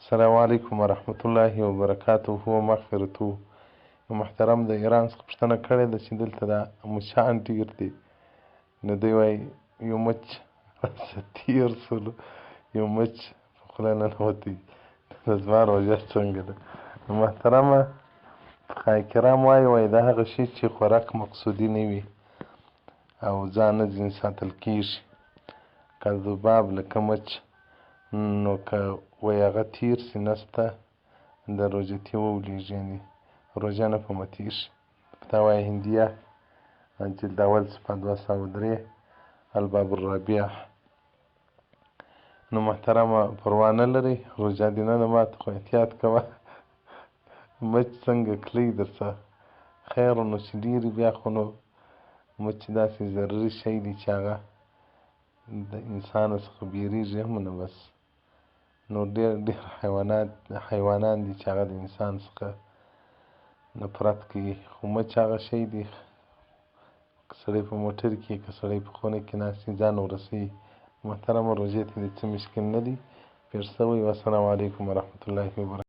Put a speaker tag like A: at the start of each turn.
A: السلام علیکم ورحمة الله وبرکاته ومغفرته. محترم د ایران څخه پوښتنه کړې ده چې دلته دا مچان ډېر دي، نو دوی وایي یو مچ راسه تېر سولو، یو مچ په خوله ننوتی. د زما روژه څنګه ده؟ محترمه فقهای کرام وایي دا هغه شی چې خوراک مقصودي نه وي او ځان نه ځینې ساتل کېږي، که ذباب لکه مچ، نو که وایي هغه تېر سي نسته د روژتي وولېږي، یعنې روژه نه په ماتېږي. فتاوی هندیه جلد اول صفحه 203 الباب الرابع. نو محترمه پروا نه لري، روژه دې نه ده ماته، خو احتیاط کوه. مچ څنګه کلی درڅه خیر نو چې ډېرې بیا خو نو مچ داسې ضروري شی دی چې هغه د انسان څخه بیریږي هم نه، بس نو ډېر حیوانان دي چې هغه د انسان څخه نفرت کوي، خو مچ هغه شی دی که سړی په موټر کې که سړی په خونه کې ناست وي ځان ورسوي. محترمه روژې ته دې څه مشکل نه دی پېښ شوی. والسلام علیکم ورحمة الله وبرکاته.